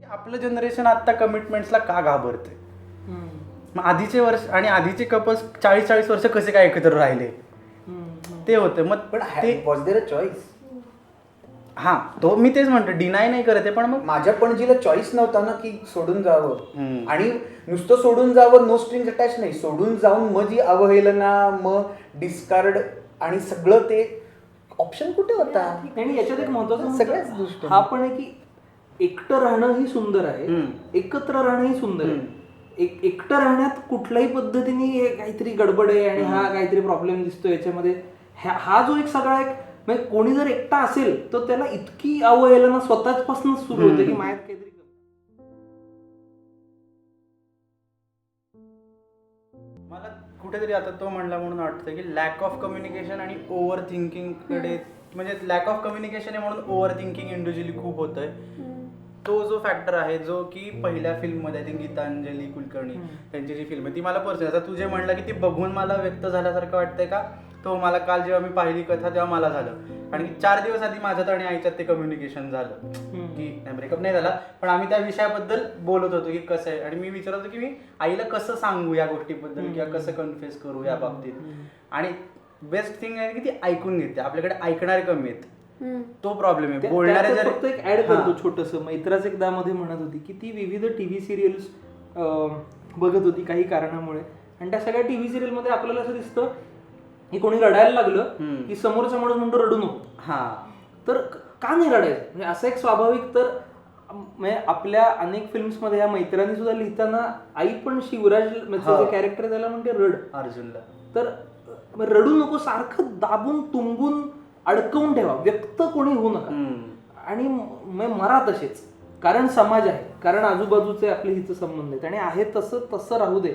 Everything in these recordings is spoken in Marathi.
आपलं जनरेशन आता कमिटमेंट्सला का घाबरते? मग आधीचे वर्ष आणि आधीचे कपल्स 40-40 वर्ष कसे काय एकत्र राहिले ते होतं. मग पण ते वॉज देअर अ चॉईस? हा, तो मी तेच म्हणतो, डिनाय नाही करत आहे, पण मग माझ्या पणजीला चॉईस नव्हता ना की सोडून जावं. आणि नुसतं सोडून जावं, नो स्ट्रिंग्स अटॅच नाही, सोडून जाऊन मग जी अवहेलना, मग डिस्कार्ड आणि सगळं ते ऑप्शन कुठे होता? आणि याच्यात एक महत्वाचं सगळ्याच दृष्टी हा पण आहे की एकटं राहणं ही सुंदर आहे, एकत्र राहणं ही सुंदर आहे. एकटं राहण्यात कुठल्याही पद्धतीने हे काहीतरी गडबड आहे आणि हा काहीतरी प्रॉब्लेम दिसतो याच्यामध्ये. हा जो एक सगळा एक म्हणजे कोणी जर एकटा असेल तर त्याला इतकी अवहेलना स्वतःच पासूनच सुरू होते की मायात काहीतरी. मला कुठेतरी आता तो म्हणला म्हणून वाटतं की लॅक ऑफ कम्युनिकेशन आणि ओव्हर थिंकिंग कडे, म्हणजे लॅक ऑफ कम्युनिकेशन आहे म्हणून ओव्हर थिंकिंग इंडिव्हिज्युअली खूप होतंय. तो जो फॅक्टर आहे जो की पहिल्या फिल्ममध्ये आय थिंक गीतांजली कुलकर्णी त्यांची जी फिल्म आहे ती मला पर्सनल, आता तुझे म्हणला की ती बघून मला व्यक्त झाल्यासारखं वाटतंय का, तो मला काल जेव्हा मी पाहिली कथा तेव्हा मला झालं. आणि 4 दिवस आधी माझ्यात आणि आईच्यात ते कम्युनिकेशन झालं की ब्रेकअप नाही झाला, पण आम्ही त्या विषयाबद्दल बोलत होतो की कसं आहे. आणि मी विचारत होतो की मी आईला कसं सांगू या गोष्टीबद्दल किंवा कसं कन्फ्युज करू या बाबतीत. आणि बेस्ट थिंग आहे की ती ऐकून घेते, आपल्याकडे ऐकणारे कमी आहेत, तो प्रॉब्लेम आहे. बोलणारे जर फक्त एक ऍड करतो छोटस, मैत्राच एकदा मध्ये म्हणत होती की ती विविध टीव्ही सिरियल्स बघत होती काही कारणामुळे, आणि त्या सगळ्या टीव्ही सिरियल मध्ये आपल्याला असं दिसतं की कोणी रडायला लागलं की समोरचा माणूस म्हणतो रडू नको. तर का नाही रडायचं, म्हणजे असं एक स्वाभाविक. तर म्हणजे आपल्या अनेक फिल्म्स मध्ये या मैत्रांनी सुद्धा लिहिताना आई पण शिवराज कॅरेक्टर त्याला म्हणते रड अर्जुनला, तर रडू नको, सारखं दाबून तुंबून अडकवून ठेवा, व्यक्त कोणी होऊ नका आणि मरा तसेच, कारण समाज आहे, कारण आजूबाजूचे आपले हित संबंध आहेत आणि आहे तसं तसं राहू दे,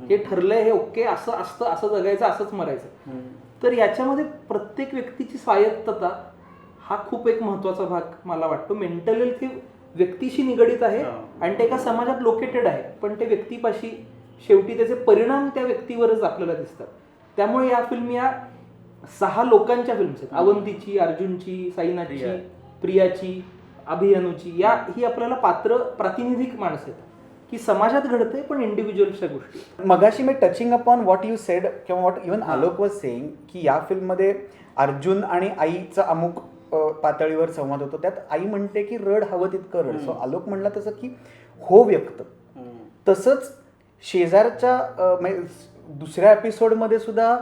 हे ठरलंय, हे ओके, असं असतं, असं जगायचं, असंच मरायचं. तर याच्यामध्ये प्रत्येक व्यक्तीची स्वायत्तता हा खूप एक महत्वाचा भाग मला वाटतो. मेंटल हेल्थ हे व्यक्तीशी निगडीत आहे आणि ते एका समाजात लोकेटेड आहे, पण ते व्यक्तीपाशी शेवटी त्याचे परिणाम त्या व्यक्तीवरच आपल्याला दिसतात. त्यामुळे या फिल्म या 6 लोकांच्या फिल्म्स आहेत, अवंतीची, अर्जुनची, साईनाथची, प्रियाची, अभियानूची. ही आपल्याला पात्र प्रातिनिधिक माणसं आहेत की समाजात घडते पण इंडिव्हिज्युअलच्या गोष्टी. मगाशी मी touching upon what you said किंवा what even Alok was saying की या फिल्ममध्ये अर्जुन आणि आईचा अमुक पातळीवर संवाद होतो. त्यात आई म्हणते की रड हवं तितकं रड. सो आलोक म्हणला तसं की हो व्यक्त. तसंच शेजारच्या दुसऱ्या एपिसोडमध्ये सुद्धा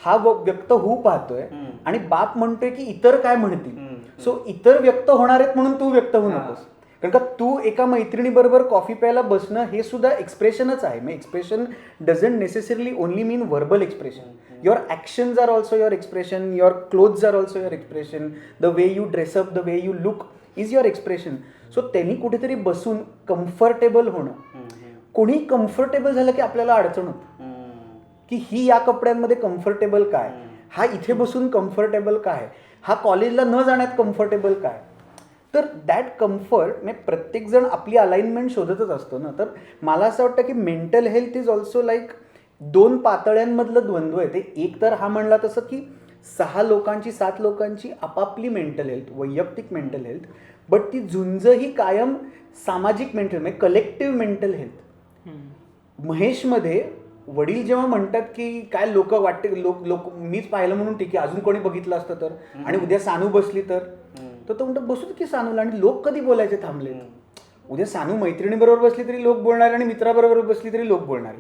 हा व्यक्त होऊ पाहतोय आणि बाप म्हणतोय की इतर काय म्हणतील. सो इतर व्यक्त होणार आहेत म्हणून तू व्यक्त होऊ नकोस, कारण का तू एका मैत्रिणीबरोबर कॉफी प्यायला बसणं हे सुद्धा एक्सप्रेशनच आहे. मग expression doesn't necessarily only mean verbal expression. Your actions are also your expression, your clothes are also your expression, the way you dress up, the way you look is your expression. So त्यांनी कुठेतरी बसून कम्फर्टेबल होणं, कोणी कम्फर्टेबल झालं की आपल्याला अडचण होते की ही या कपड्यांमध्ये कम्फर्टेबल काय, हा इथे बसून कम्फर्टेबल काय, हा कॉलेजला न जाण्यात कम्फर्टेबल काय. तर दॅट कम्फर्ट म्हणजे प्रत्येकजण आपली अलाइनमेंट शोधतच असतो ना. तर मला असं वाटतं की mental health is also like 2 पातळ्यांमधलं द्वंद्व आहे ते. एक तर हा म्हणला तसं की 6 लोकांची 7 लोकांची आपापली मेंटल हेल्थ, वैयक्तिक मेंटल हेल्थ, बट ती झुंज ही कायम सामाजिक मेंटल म्हणजे कलेक्टिव्ह मेंटल हेल्थ. महेशमध्ये वडील जेव्हा म्हणतात की काय लोक वाटते, लोक मीच पाहिलं म्हणून ठीक आहे, अजून कोणी बघितलं असतं तर, आणि उद्या सानू बसली तर तो म्हणतो बसू की सानूला, आणि लोक कधी बोलायचे थांबले. उद्या सानू मैत्रिणीबरोबर बसली तरी लोक बोलणार आणि मित्राबरोबर बसली तरी लोक बोलणार.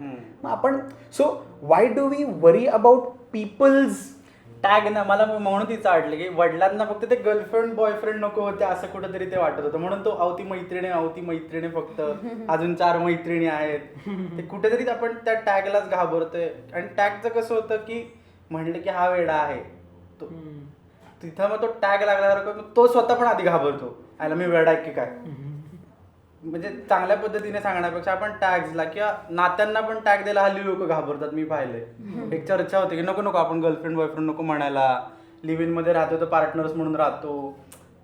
मग आपण so why do we worry about people's tag ना. मला म्हणून तिचं आडलं की वडिलांना फक्त ते गर्लफ्रेंड बॉयफ्रेंड नको होते असं कुठेतरी ते वाटत होतं, म्हणून तो अवती मैत्रिणी फक्त अजून 4 मैत्रिणी आहेत. ते कुठेतरी आपण त्या टॅगलाच घाबरतोय. आणि टॅगचं कसं होतं की म्हणलं की हा वेडा आहे तो, तिथं मग तो टॅग लागल्यासारखं तो स्वतः पण आधी घाबरतो, आयला मी वेडा आहे की काय. म्हणजे चांगल्या पद्धतीने सांगण्यापेक्षा आपण टॅग्सला किंवा नात्यांना पण टॅग द्यायला हल्ली लोक घाबरतात. मी पाहिले एक चर्चा होते की नको आपण गर्लफ्रेंड बॉयफ्रेंड नको म्हणायला, लिव्ह इन मध्ये राहतो तर पार्टनर्स म्हणून राहतो.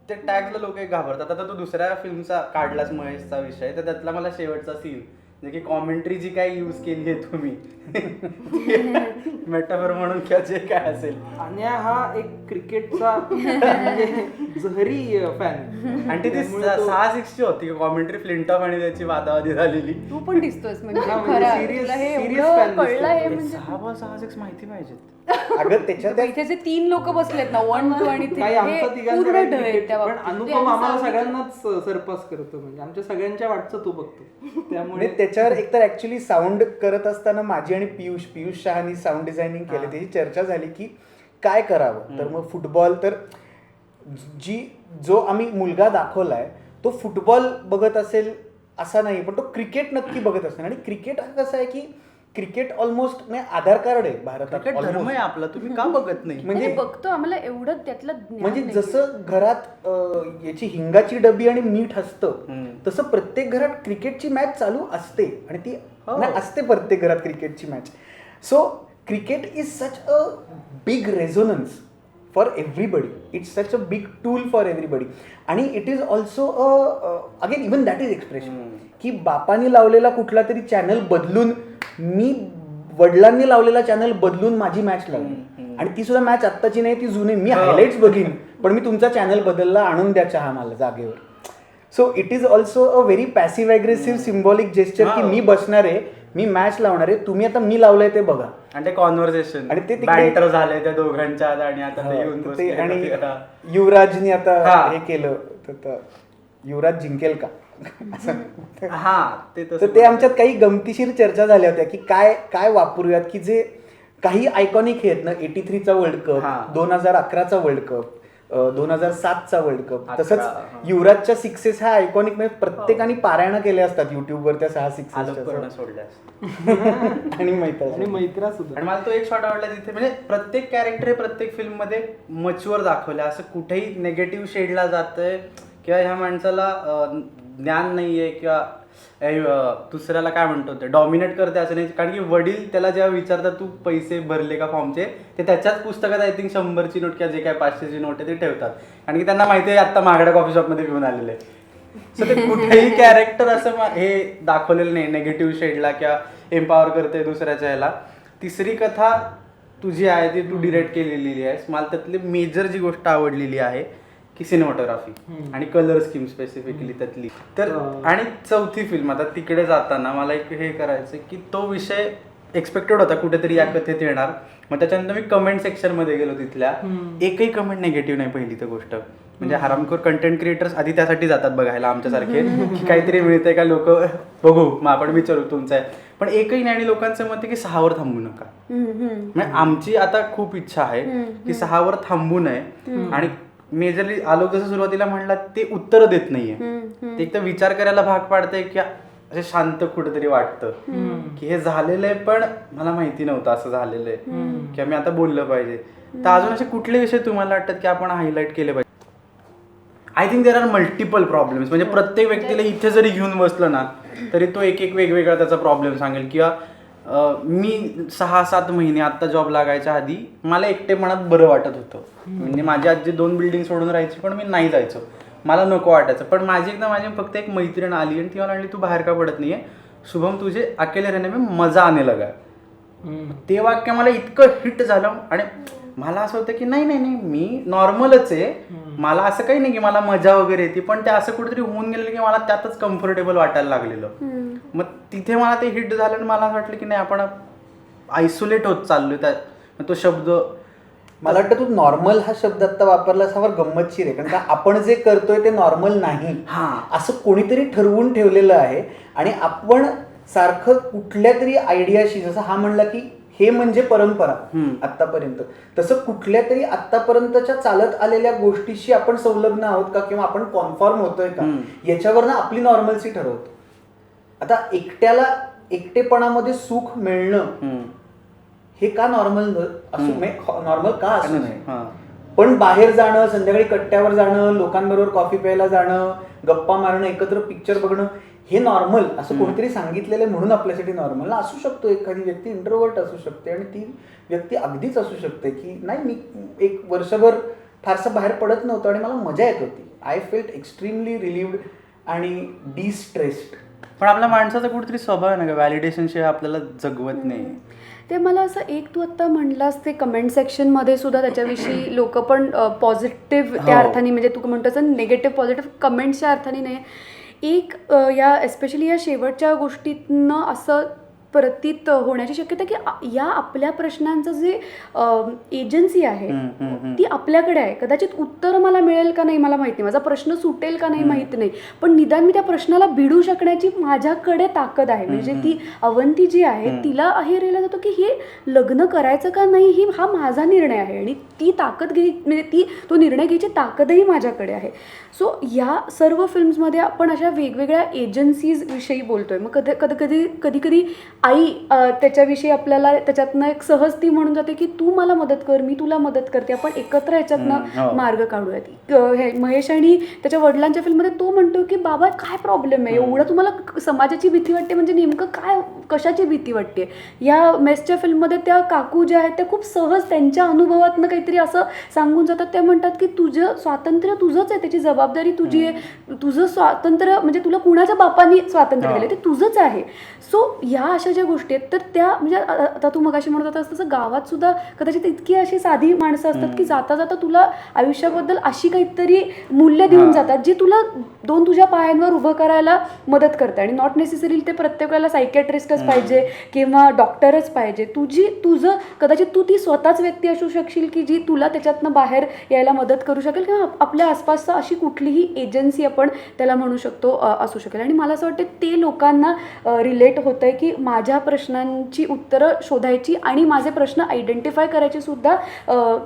ते टॅग्सला लोक एक घाबरतात. आता तू दुसऱ्या फिल्मचा काढलास महेशचा विषय, तर त्यातला मला शेवटचा सीन की कॉमेंट्री जी काय यूज केली आहे तुम्ही मेटाफर म्हणून किंवा जे काय असेल. आणि हा एक क्रिकेटचा म्हणजे जहरी फॅन आणि ती 660 होती कॉमेंट्री फ्लिंटॉफ आणि त्याची वादावादी झालेली. तू पण दिसतोस म्हणजे हा, म्हणजे खरा serious- तुला हे serious एवढं fan कळलं आहे दिसतोय. म्हणजे 6 माहिती पाहिजेत. अगं त्याच्यात इथे जे 3 लोक बसलेत ना 1, 2 आणि 3 काही आमचा तिघांचा पूर्ण काही ढ आहेत cricket- त्या पण बाबतीत. अनुपम आम्हाला सगळ्यांनाच सरपास करतो, म्हणजे आमच्या सगळ्यांच्या वाटचं तो बघतो त्यामुळे म्हणजे त्याच्यावर एकतर ऍक्च्युली साऊंड करत असताना माझी आणि पियुष शहानी साऊंड डिझायनिंग केले, त्याची चर्चा झाली की काय करावं. तर मग फुटबॉल, तर जो आम्ही मुलगा दाखवलाय तो फुटबॉल बघत असेल असा नाही, पण तो क्रिकेट नक्की बघत असेल. आणि क्रिकेट हा कसं आहे की क्रिकेट ऑलमोस्ट आधार कार्ड आहे भारतात. क्रिकेट धर्म almost. आहे आपला, तुम्ही का बघत नाही? म्हणजे बघतो आम्हाला एवढं त्यातलं ज्ञान म्हणजे नाहीये. जसं घरात याची हिंगाची डबी आणि मीठ असतं तसं प्रत्येक घरात क्रिकेटची मॅच चालू असते आणि ती नाही, असते प्रत्येक घरात क्रिकेटची match. So cricket is such a big resonance for everybody. It's such a big tool for everybody. आणि it is also again even that is expression की बापानी लावलेला कुठला तरी चॅनल बदलून मी वडिलांनी लावलेला चॅनल बदलून माझी मॅच लावली आणि ती सुद्धा मॅच आत्ताची नाही, ती जुनी. मी हायलाइट्स बघीन पण मी तुमचा चॅनल बदलला, आणून द्या चहा मला जागेवर. So it is also a very passive aggressive symbolic gesture की मी बसणार आहे, मी मॅच लावणार आहे, तुम्ही आता मी लावलंय ते बघा. आणि ते कॉन्व्हर्सेशन आणि ते बॅटर झालंय त्या दोघांच्या आणि आता ते येऊन ते बसले. आणि युवराजनी आता हे केलं तर युवराज जिंकेल का असं. हा ते तर ते आमच्यात काही गमतीशीर चर्चा झाल्या होत्या की काय वापरूयात की जे काही आयकॉनिक हे आहेत ना, 83चा वर्ल्ड कप, 2011चा वर्ल्ड कप, 2007चा वर्ल्ड कप, तसंच युवराजच्या सिक्सेस ह्या आयकॉनिक म्हणजे प्रत्येकाने पारायण केले असतात युट्यूबवर त्या 6 सिक्सेस सोडल्यास. आणि माहिती आणि मैत्रा सुद्धा. आणि मला तो एक शॉट आवडला तिथे, म्हणजे प्रत्येक कॅरेक्टर हे प्रत्येक फिल्म मध्ये मच्युअर दाखवलं, असं कुठेही नेगेटिव्ह शेडला जातंय किंवा ह्या माणसाला ज्ञान नाहीये किंवा दुसऱ्याला काय म्हणतो ते डॉमिनेट करते असं नाही. कारण की वडील त्याला जेव्हा विचारतात तू पैसे भरले का फॉर्मचे, ते त्याच्याच पुस्तकात आय थिंक 100ची नोट किंवा जे काय 500ची नोट आहे ते ठेवतात, कारण की त्यांना माहिती आहे आत्ता महागड्या कॉफी शॉपमध्ये घेऊन आलेले आहे. सो ते कुठेही कॅरेक्टर असं हे दाखवलेलं नाही नेगेटिव्ह शेडला किंवा एम्पॉवर करते दुसऱ्याच्या ह्याला. तिसरी कथा तुझी आहे ती तू डिरेक्ट केलेली आहेस. मला त्यातली मेजर जी गोष्ट आवडलेली आहे की सिनेमॅटोग्राफी आणि कलर स्कीम स्पेसिफिकली त्यातली. तर आणि चौथी फिल्म आता तिकडे जाताना मला एक हे करायचं की तो विषय एक्सपेक्टेड होता कुठेतरी या कथेत येणार. मग त्याच्यानंतर मी कमेंट सेक्शन मध्ये गेलो, तिथल्या एकही कमेंट निगेटिव्ह नाही. पहिली तर गोष्ट म्हणजे हरामखोर कंटेंट क्रिएटर्स आधी त्यासाठी जातात बघायला आमच्यासारखे की काहीतरी मिळतंय का, लोक बघू मग आपण विचारू तुमचं आहे. पण एकही नाही. आणि लोकांचं मत आहे की 6वर थांबू नका. म्हणजे आमची आता खूप इच्छा आहे की 6वर थांबू नये. आणि मेजरली आलोक जसं सुरुवातीला म्हणला ते उत्तर देत नाहीये, ते एक तर विचार करायला भाग पाडतंय की असे शांत कुठेतरी वाटतं की हे झालेलं आहे पण मला माहिती नव्हतं असं झालेलं आहे किंवा मी आता बोललं पाहिजे. तर अजून असे कुठले विषय तुम्हाला वाटतात की आपण हायलाईट केले पाहिजे? I think there are multiple problems. म्हणजे प्रत्येक व्यक्तीला इथे जरी घेऊन बसलं ना तरी तो एक वेगवेगळा त्याचा प्रॉब्लेम सांगेल. किंवा मी 6-7 महिने आत्ता जॉब लागायच्या आधी मला एकटेपणात बरं वाटत होतं. म्हणजे माझी आजी 2 बिल्डिंग सोडून राहायची पण मी नाही जायचो, मला नको वाटायचं. पण माझी फक्त एक मैत्रीण आली आणि ती मला म्हणली तू बाहेर का पडत नाहीये, शुभम तुझे अकेले रहने में मजा आने लगा. ते वाक्य मला इतकं हिट झालं आणि मला असं होतं की नाही मी नॉर्मलच आहे, मला असं काही नाही की मला मजा वगैरे येते, पण ते असं कुठेतरी होऊन गेलेलं की मला त्यातच कम्फर्टेबल वाटायला लागलेलं. मग तिथे मला ते हिट झालं आणि मला असं वाटलं की नाही आपण आयसोलेट होत चाललोय. त्या तो शब्द मला वाटतं तू नॉर्मल हा शब्द आता वापरला असावर गंमतशीर आहे, कारण का आपण जे करतोय ते नॉर्मल नाही असं कोणीतरी ठरवून ठेवलेलं आहे. आणि आपण सारखं कुठल्या तरी आयडियाशी, जसं हा म्हणला की हे म्हणजे परंपरा आतापर्यंत, तसं कुठल्या तरी आतापर्यंतच्या चालत आलेल्या गोष्टीशी आपण संलग्न आहोत का किंवा आपण कॉन्फॉर्म होतोय का याच्यावरनं आपली नॉर्मल्सी ठरवतो. आता एकटेपणामध्ये सुख मिळणं हे का नॉर्मल असू नॉर्मल का असू नये, पण बाहेर जाणं, संध्याकाळी कट्ट्यावर जाणं, लोकांबरोबर कॉफी प्यायला जाणं, गप्पा मारणं, एकत्र पिक्चर बघणं हे नॉर्मल असं कोणीतरी सांगितलेलं म्हणून आपल्यासाठी नॉर्मल असू शकतो. एखादी व्यक्ती इंट्रोवर्ट असू शकते आणि ती व्यक्ती अगदीच असू शकते की नाही मी एक वर्षभर फारसं बाहेर पडत नव्हतं आणि मला मजा येत होती. आय फेल्ट एक्स्ट्रीमली रिलीव्ड आणि डिस्ट्रेस्ड. पण आपल्या माणसाचा कुठेतरी स्वभाव आहे ना का व्हॅलिडेशन शिवाय आपल्याला जगवत नाही. ते मला असं एक तू आत्ता म्हणलास ते कमेंट सेक्शनमध्ये सुद्धा त्याच्याविषयी लोक पण पॉझिटिव्ह त्या हो. अर्थाने म्हणजे तू म्हणतोस नेगेटिव्ह पॉझिटिव्ह कमेंट्सच्या अर्थाने नाही. एक या एस्पेशली या शेवटच्या गोष्टीतनं असं प्रतीत होण्याची शक्यता की या आपल्या प्रश्नांचं जे एजन्सी आहे ती आपल्याकडे आहे. कदाचित उत्तर मला मिळेल का नाही मला माहिती नाही, माझा प्रश्न सुटेल का नाही माहिती नाही, पण निदान मी त्या प्रश्नाला भिडू शकण्याची माझ्याकडे ताकद आहे. म्हणजे ती अवंती जी आहे तिला हे रिअलाइज होतं की हे लग्न करायचं का नाही ही हा माझा निर्णय आहे आणि ती ताकद म्हणजे तो निर्णय घ्यायची ताकदही माझ्याकडे आहे. सो या सर्व फिल्म्समध्ये आपण अशा वेगवेगळ्या एजन्सीज विषयी बोलतोय. मग कधी कधी आई त्याच्याविषयी आपल्याला त्याच्यातनं एक सहज ती म्हणून जाते की तू मला मदत कर, मी तुला मदत करते, आपण एकत्र ह्याच्यातनं मार्ग काढूयात. हे महेश आणि त्याच्या वडिलांच्या फिल्ममध्ये तो म्हणतो की बाबा काय प्रॉब्लेम आहे, एवढं तुम्हाला समाजाची भीती वाटते, म्हणजे नेमकं काय कशाची भीती वाटते. या मेसच्या फिल्ममध्ये त्या काकू ज्या आहेत त्या खूप सहज त्यांच्या अनुभवातनं काहीतरी असं सांगून जातात. त्या म्हणतात की तुझं स्वातंत्र्य तुझंच आहे, त्याची जबाबदारी तुझी आहे, तुझं स्वातंत्र्य म्हणजे तुला कुणाच्या बापानी स्वातंत्र्य दिलं ते तुझंच आहे. सो या अशा ज्या गोष्टी आहेत तर त्या म्हणजे आता तू मगाशी म्हणत होतास तसं गावात सुद्धा कदाचित इतकी अशी साधी माणसं असतात की जाता जाता तुला आयुष्याबद्दल अशी काहीतरी मूल्य देऊन जातात जी तुला तुझ्या पायांवर उभं करायला मदत करते. आणि नॉट नेसेसरी ते प्रत्येकाला सायकॅट्रिस्टच पाहिजे किंवा डॉक्टरच पाहिजे. तुझं कदाचित तू ती स्वतःच व्यक्ती असू शकशील की जी तुला त्याच्यातनं बाहेर यायला मदत करू शकेल किंवा आपल्या आसपासचा अशी कुठलीही एजन्सी आपण त्याला म्हणू शकतो असू शकेल. आणि मला असं वाटतं ते लोकांना रिलेट होतं आहे की माझ्या प्रश्नांची उत्तरं शोधायची आणि माझे प्रश्न आयडेंटिफाय करायची सुद्धा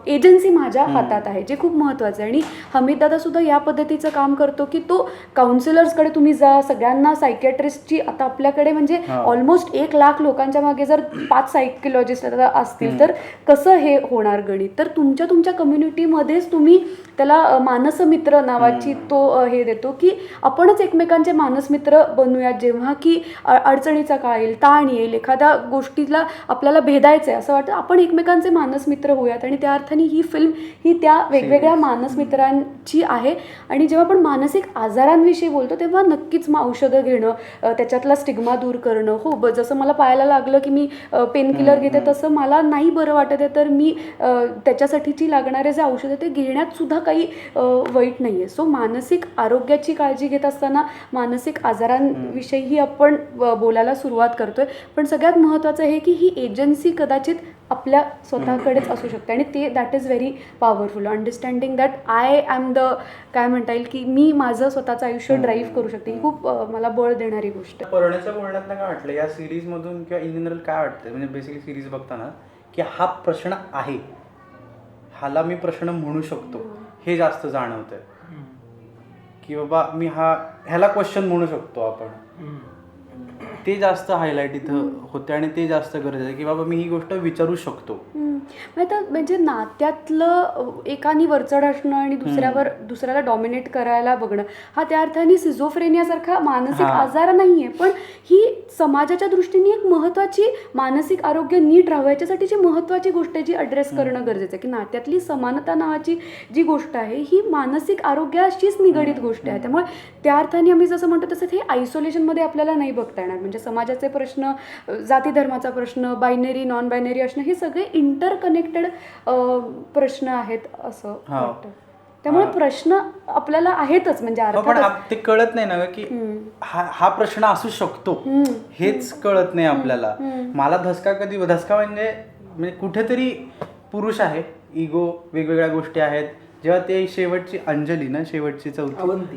एजन्सी माझ्या हातात आहे, जे खूप महत्त्वाचं आहे. आणि हमीद दादा सुद्धा या पद्धतीचं काम करतो की तो काउन्सिलर्सकडे तुम्ही जा, सगळ्यांना सायकॅट्रिस्टची आता आपल्याकडे म्हणजे ऑलमोस्ट 1,00,000 लोकांच्या मागे जर 5 सायकोलॉजिस्ट असतील तर कसं हे होणार गणित. तर तुमच्या कम्युनिटीमध्येच तुम्ही त्याला मानसमित्र नावाची तो हे देतो की आपणच एकमेकांचे मानसमित्र बनूयात. जेव्हा की अडचणीचा काळ येईल, ताण येईल, एखाद्या गोष्टीला आपल्याला भेदायचं आहे असं वाटतं आपण एकमेकांचे मानसमित्र होऊयात. आणि त्या अर्थाने ही फिल्म ही त्या वेगवेगळ्या मानसमित्रांची आहे. आणि जेव्हा आपण मानसिक आजारांविषयी बोलतो तेव्हा नक्कीच औषधं घेणं, त्याच्यातला स्टिग्मा दूर करणं. हो, जसं मला पाहायला लागलं की मी पेनकिलर घेते तसं मला नाही बरं वाटत आहे तर मी त्याच्यासाठीची लागणारे जे औषधं ते घेण्यात सुद्धा काही वाईट नाही आहे. सो मानसिक आरोग्याची काळजी घेत असताना मानसिक आजारांविषयीही आपण बोलायला सुरुवात करतोय. पण सगळ्यात महत्त्वाचं हे की ही एजन्सी कदाचित आपल्या स्वतःकडेच असू शकते आणि ते that is very powerful. Understanding that I am the काय म्हणता येईल की मी माझं स्वतःचं आयुष्य ड्राईव्ह करू शकते. ही खूप मला बळ देणारी गोष्ट. परण्याच्या बोलण्यात काय वाटलं या सिरीजमधून किंवा इन जनरल काय वाटतं म्हणजे बेसिकली सिरीज बघताना की हा प्रश्न आहे, हाला मी प्रश्न म्हणू शकतो हे जास्त जाणवतंय की बाबा मी ह्याला क्वेश्चन म्हणू शकतो आपण, ते जास्त हायलाईट इथं होते आणि ते जास्त गरजेचं आहे की बाबा मी ही गोष्ट विचारू शकतो. म्हणजे नात्यातलं एकाने वरचढ असणं आणि दुसऱ्याला डॉमिनेट करायला बघणं हा त्या अर्थाने सिझोफ्रेनियासारखा मानसिक आजार नाही आहे, पण ही समाजाच्या दृष्टीने एक महत्त्वाची मानसिक आरोग्य नीट राहावं याच्यासाठीची महत्त्वाची गोष्ट आहे जी अड्रेस करणं गरजेचं आहे. की नात्यातली समानता नावाची जी गोष्ट आहे ही मानसिक आरोग्याशीच निगडीत गोष्ट आहे. त्यामुळे त्या अर्थाने आम्ही जसं म्हणतो तसं हे आयसोलेशनमध्ये आपल्याला नाही बघता येणार. म्हणजे समाजाचे प्रश्न, जाती धर्माचा प्रश्न, बायनरी नॉन बायनरी असणं हे सगळे इंटरकनेक्टेड प्रश्न आहेत असं वाटतं. त्यामुळे प्रश्न आपल्याला आहेतच म्हणजे पण ते कळत नाही ना की हा प्रश्न असू शकतो हेच कळत नाही आपल्याला. मला धसका म्हणजे कुठेतरी पुरुष आहे, इगो, वेगवेगळ्या गोष्टी आहेत. जेव्हा ते शेवटची अंजली ना शेवटची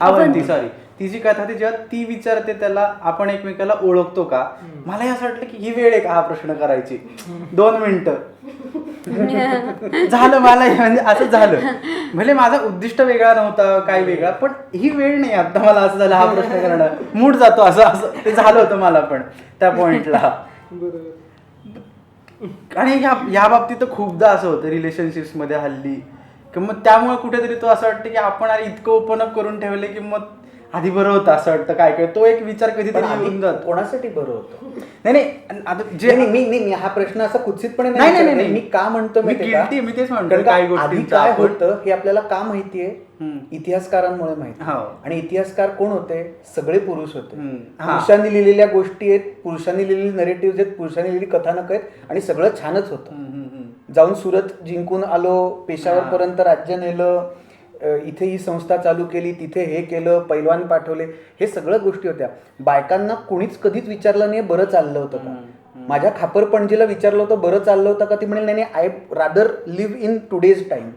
अवंती सॉरी तिची कथा ती जेव्हा ती विचारते त्याला आपण एकमेकाला ओळखतो का, मला असं वाटलं की ही वेळ आहे का हा प्रश्न करायची. 2 मिनिटं झालं मला म्हणजे असं झालं. म्हणजे माझा उद्दिष्ट वेगळा नव्हता काय वेगळा, पण ही वेळ नाही आता मला असं झालं हा प्रश्न करणं मूड जातो असं ते झालं होतं मला पण त्या पॉइंटला. आणि या बाबतीत खूपदा असं होतं रिलेशनशिप्स मध्ये हल्ली की मग त्यामुळे कुठेतरी तो असं वाटतं की आपण इतकं ओपन अप करून ठेवले की मग आधी बरं होतं असं वाटतं काय काय तो एक विचार पण कधीतरी आधी येऊन जातो. कोणासाठी बरं होतं? नाही नाही आता जे मी हा प्रश्न असा कुत्सितपणे नाही, नाही, विचारत नाही. मी का म्हणतो मी माहितीये का? guilty आहे, मी तेच म्हणतो कारण का काही आधी गोष्टींचं काय आपण- होतं हे आपल्याला का माहितीये? हम्म. इतिहासकारांमुळे माहिती. हो. आणि इतिहासकार कोण होते? सगळे पुरुष होते. हम्म. हा. पुरुषांनी लिहिलेल्या गोष्टी आहेत, पुरुषांनी लिहिलेली नरेटिव्ह आहेत, पुरुषांनी लिहिलेली कथानक आहेत आणि सगळं छानच होतं. जाऊन सुरत जिंकून आलो, पेशावर पर्यंत राज्य नेलं, इथे ही संस्था चालू केली, तिथे हे केलं, पैलवान पाठवले, हे सगळ्या गोष्टी होत्या. बायकांना कोणीच कधीच विचारलं नाही बरं चाललं होतं का. माझ्या खापर पणजीला विचारलं होतं बरं चाललं होतं का, ती म्हणेल नाही I rather live in today's time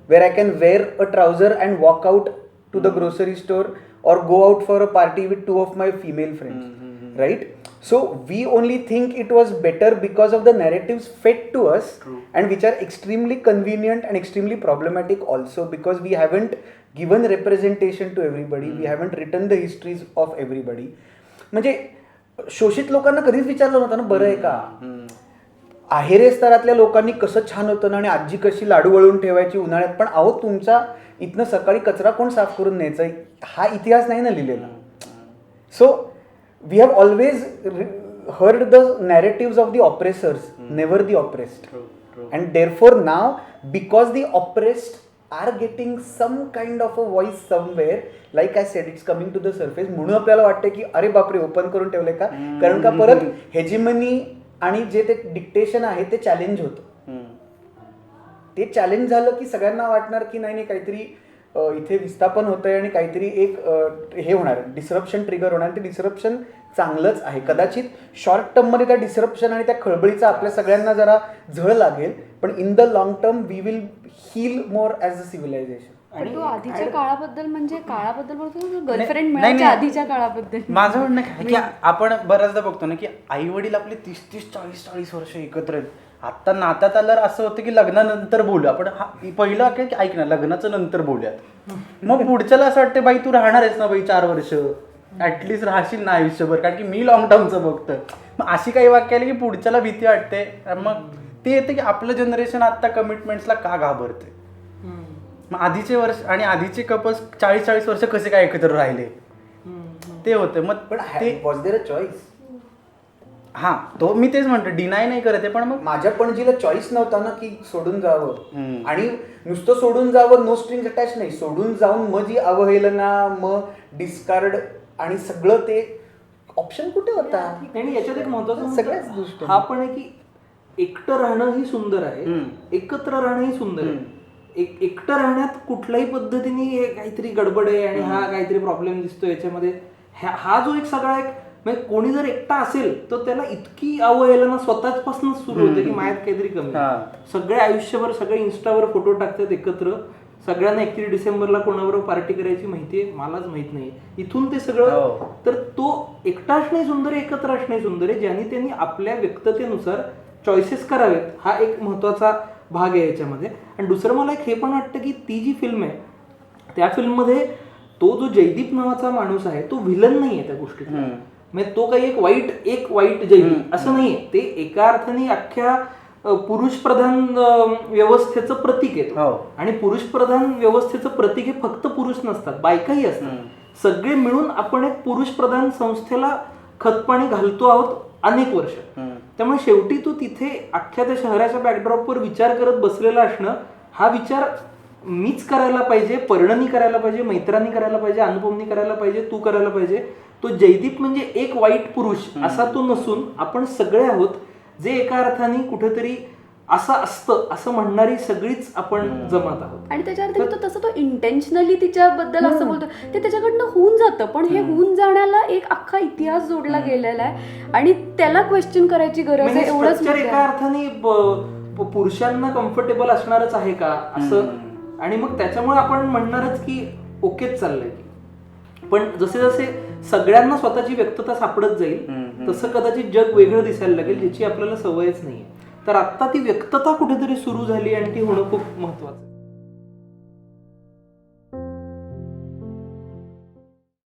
where I can wear a trouser and walk out to the grocery store or go out for a party with 2 of my female friends, right? So we only think it was better because of the narratives fed to us. True. And which are extremely convenient and extremely problematic also because we haven't given representation to everybody. We haven't written the histories of everybody. म्हणजे शोषित लोकांना कधीच विचारलं नव्हतं ना बरं आहे का. आहेरे स्तरातल्या लोकांनी कसं छान होतं ना आणि आजी कशी लाडू वळून ठेवायची उन्हाळ्यात, पण अहो तुमचा इथनं सकाळी कचरा कोण साफ करून न्यायचा हा इतिहास नाही ना लिहिलेला. So we have always heard the narratives of the oppressors, never the oppressed. And therefore now because the oppressed are getting some kind of a voice somewhere, like I said it's coming to the surface, म्हणून आपल्याला वाटतं की अरे बापरे ओपन करून ठेवलंय का. कारण का परत हेजिमनी आणि जे ते डिक्टेशन आहे ते चॅलेंज होतं. ते चॅलेंज झालं की सगळ्यांना वाटणार की नाही काहीतरी इथे विस्थापन होतंय आणि काहीतरी एक हे होणार, डिसरप्शन ट्रिगर होणार. ते डिसरप्शन चांगलंच आहे. कदाचित शॉर्ट टर्ममध्ये त्या डिसरप्शन आणि त्या खळबळीचा आपल्या सगळ्यांना जरा झळ लागेल, पण in the long term we will heal more as a civilization. पण तो आधीच्या काळाबद्दल म्हणजे काळाबद्दल बोलतो गर्लफ्रेंड नाही, मिळायच्या नाही. आधीच्या काळाबद्दल. माझं म्हणणं काय की आपण बऱ्याचदा बघतो ना की आई वडील आपले 30-40 वर्ष एकत्र आहेत. आता नात्यात आल्यावर असं होतं की लग्नानंतर बोलू आपण. पहिलं की ऐक ना लग्नाचं नंतर बोलूयात. मग पुढच्याला असं वाटतं बाई तू राहणार आहेस ना बाई 4 वर्ष ऍटलिस्ट राहशील ना आयुष्यभर, कारण की मी लॉंग टर्मचं बघतोय. मग अशी काही वाक्य आली की पुढच्याला भीती वाटते. मग ते येते की आपलं जनरेशन आता कमिटमेंट्सला का घाबरते. मग आधीचे वर्ष आणि आधीचे कपल्स 40-40 वर्ष कसे काय एकत्र राहिले ते होते. मग पण ते वॉज देअर अ चॉईस. हा तो मी तेच म्हणतो डिनाय नाही करत आहे, पण मग माझ्या पणजीला चॉईस नव्हता ना की सोडून जावं. आणि नुसतं सोडून जावं, नो स्ट्रिंग्स अटॅच नाही, सोडून जाऊन मग जी अवहेलना, मग डिस्कार्ड आणि सगळं ते ऑप्शन कुठे होता. आणि याच्यात एक महत्वाचं सगळ्याच गोष्टी हा पण आहे की एकटं राहणं ही सुंदर आहे, एकत्र राहणं ही सुंदर आहे. एकटं राहण्यात कुठल्याही पद्धतीने काहीतरी गडबड आहे आणि हा काहीतरी प्रॉब्लेम दिसतो याच्यामध्ये. हा जो एक सगळा एक म्हणजे कोणी जर एकटा असेल तर त्याला इतकी अवहेलना स्वतःच पासूनच सुरू होते की माझ्यात काहीतरी कमी. सगळे आयुष्यभर सगळे इन्स्टावर फोटो टाकतात एकत्र, सगळ्यांना 31 डिसेंबरला कोणाबरोबर पार्टी करायची माहितीये, मलाच माहित नाही. इथून ते सगळं. तर तो एकटा असणे सुंदर आहे, एकत्र असणे सुंदर आहे, ज्यांनी त्यांनी आपल्या व्यक्ततेनुसार चॉईसेस करावेत. हा एक महत्वाचा भाग आहे याच्यामध्ये. आणि दुसरं मला एक हे पण वाटतं की ती जी फिल्म आहे त्या फिल्ममध्ये तो जो जयदीप नावाचा माणूस आहे तो व्हिलन नाही आहे त्या गोष्टीत. म्हणजे तो काही एक वाईट जयदीप असं नाहीये. ते एका अर्थाने अख्ख्या पुरुष प्रधान व्यवस्थेचं प्रतीक आहे. आणि पुरुष प्रधान व्यवस्थेचं प्रतीक हे फक्त पुरुष नसतात, बायकाही असतात. सगळे मिळून आपण एक पुरुष प्रधान संस्थेला खतपाणी घालतो आहोत अनेक वर्ष. त्यामुळे शेवटी तू तिथे अख्ख्या त्या शहराच्या बॅकड्रॉपवर विचार करत बसलेला असणं, हा विचार मीच करायला पाहिजे, पर्णनी करायला पाहिजे, मैत्रांनी करायला पाहिजे, अनुपमनी करायला पाहिजे, तू करायला पाहिजे. तो जयदीप म्हणजे एक वाईट पुरुष असा तो नसून आपण सगळे आहोत जे एका अर्थाने कुठेतरी असं असतं असं म्हणणारी सगळीच आपण जमात आहोत. आणि त्याच्या अर्थाने तो तसं तो इंटेन्शनली तिच्याबद्दल असं बोलतो ते त्याच्याकडनं होऊन जातं. पण हे होऊन जाण्याला एक अख्खा इतिहास जोडला गेलेला आहे आणि त्याला क्वेश्चन करायची गरज आहे. एवढंच एका अर्थाने पुरुषांना कम्फर्टेबल असणारच आहे का असं. आणि मग त्याच्यामुळे आपण म्हणणारच की ओकेच चाललंय की. पण जसे जसे सगळ्यांना स्वतःची व्यक्तता सापडत जाईल तसं कदाचित जग वेगळं दिसायला लागेल, ज्याची आपल्याला सवयच नाहीये. तर आत्ता ती व्यक्तता कुठेतरी सुरू झाली आणि ती होणं खूप महत्वाचं.